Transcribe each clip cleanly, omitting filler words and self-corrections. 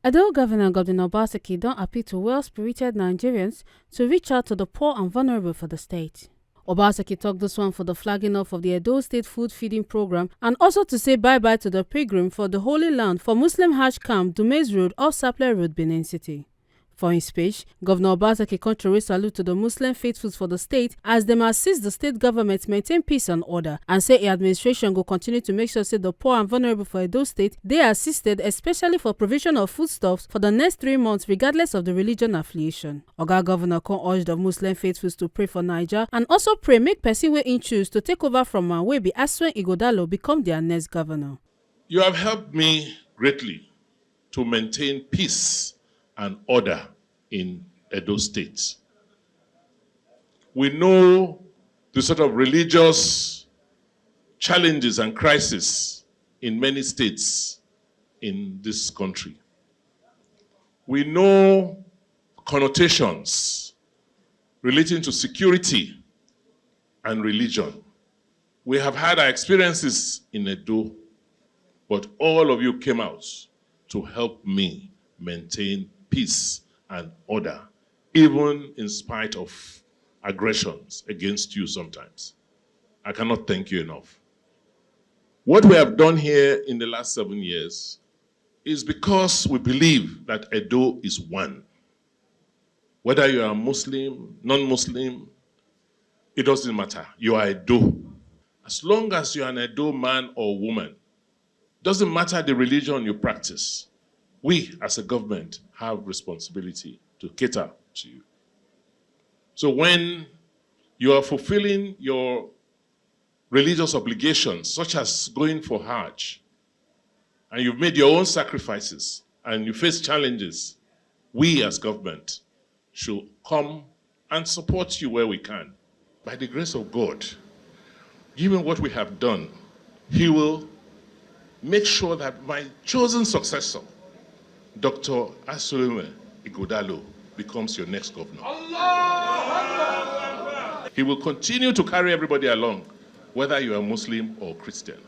Edo Governor Obaseki don appeal to well-spirited Nigerians to reach out to the poor and vulnerable for the state. Obaseki talked this one for the flagging off of the Edo State Food Feeding Program and also to say bye-bye to the pilgrim for the Holy Land for Muslim Hajj camp Dumais Road off Sapele Road, Benin City. For his speech, Governor Obaseki contrary salute to the Muslim faithfuls for the state as them assist the state government maintain peace and order and say the administration will continue to make sure say the poor and vulnerable for Edo State they are assisted especially for provision of foodstuffs for the next 3 months regardless of the religion affiliation. Oga Governor con urge the Muslim faithfuls to pray for Naija and also pray make person wey in choose to take over from man wey be Aswen Ighodalo become their next governor. You have helped me greatly to maintain peace and order in Edo State. We know the sort of religious challenges and crises in many states in this country. We know connotations relating to security and religion. We have had our experiences in Edo, but all of you came out to help me maintain peace and order, even in spite of aggressions against you sometimes. I cannot thank you enough. What we have done here in the last 7 years is because we believe that Edo is one. Whether you are Muslim, non-Muslim, it doesn't matter. You are Edo. As long as you are an Edo man or woman, doesn't matter the religion you practice, we as a government have responsibility to cater to you. So when you are fulfilling your religious obligations, such as going for Hajj, and you've made your own sacrifices and you face challenges, we as government should come and support you where we can. By the grace of God, given what we have done, He will make sure that my chosen successor, Dr. Aswen Ighodalo, becomes your next governor. He will continue to carry everybody along, whether you are Muslim or Christian.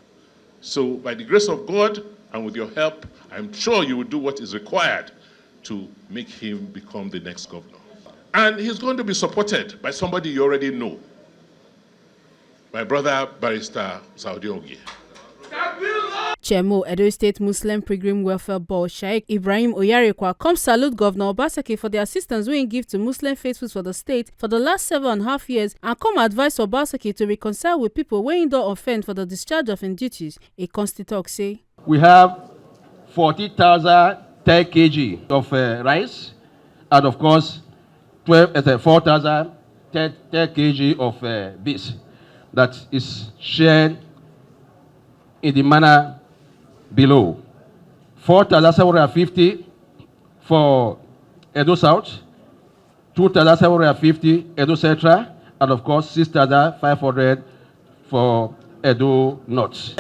So by the grace of God and with your help, I'm sure you will do what is required to make him become the next governor. And he's going to be supported by somebody you already know, my brother, Barrister Saudi Ogie. Chairman Edo State Muslim Pilgrim Welfare Board Sheikh Ibrahim Oyarekwa come salute Governor Obaseki for the assistance we give to Muslim faithfuls for the state for the last 7.5 years and come advise Obaseki to reconcile with people wey don't offend for the discharge of duties. A constituent say, we have 40,000 10 kg of rice and of course 4,000 10 kg of beans that is shared in the manner below. 4,750 for Edo South, 2,750 Edo Central, and of course 6,500 for Edo North.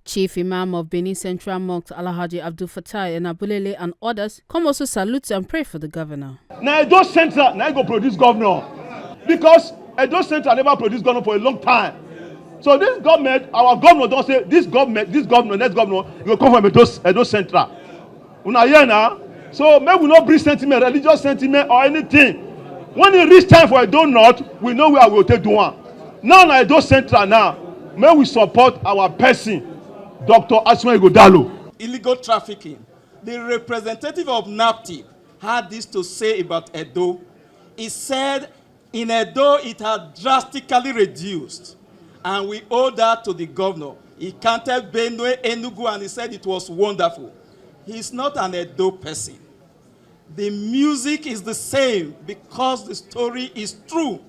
Chief Imam of Benin Central Mosque Alhaji Abdul Fattah and Abulele and others come also salute and pray for the governor. Now Edo Central now go produce governor because Edo Central never produced governor for a long time. So this government, our governor don't say this government, next governor, you will come from Edo Central. Una hear now? So maybe we not bring sentiment, religious sentiment or anything. When it reach time for Edo North, we know where we will take the one. Now Edo Central now, may we support our person, Dr. Aswen Ighodalo. Illegal trafficking. The representative of NAPTIP had this to say about Edo. He said in Edo it had drastically reduced. And we owe that to the governor. He counted Benue, Enugu, and he said it was wonderful. He's not an Edo person. The music is the same because the story is true.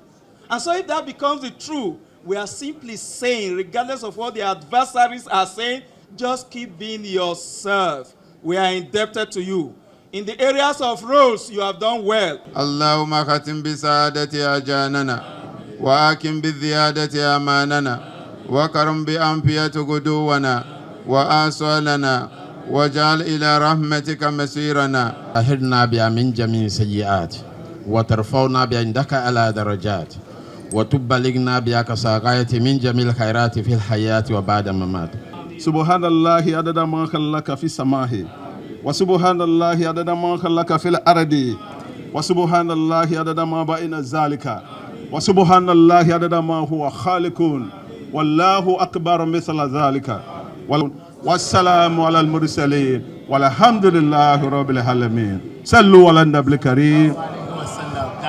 And so if that becomes the truth, we are simply saying, regardless of what the adversaries are saying, just keep being yourself. We are indebted to you. In the areas of roles, you have done well. Allahumma khatim bi saadati ajanana. وآكم بالزيادة أماننا وكرم بأنفية غدونا وآصالنا وجعل إلى رحمتك مسيرنا أهرنا بها من جميع سيئات وترفعنا بعندك على درجات وتبلغنا بها كساقاية من جميع الخيرات في الحياة وبعد الممات. سبحان الله عدد ما خلق في السماء وسبحان الله عدد ما خلق في الأرض وسبحان الله عدد ما بين ذلك وسبحان الله عدد ما هو خالق والله أكبر مثل ذلك والسلام على المرسلين والحمد لله رب العالمين صلوا على النبي الكريم.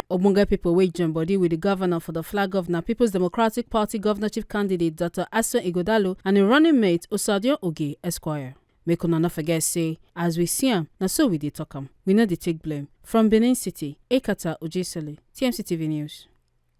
Ogbonge people wey join body with the governor for the flag governor People's Democratic Party governorship candidate Dr. Aso Ighodalo and im running mate Osadio Oge Esquire. Make una no forget say, as we see am, na so we dey talk am. We no dey take blame. From Benin City, Ekata Ojesele, TMC TV News.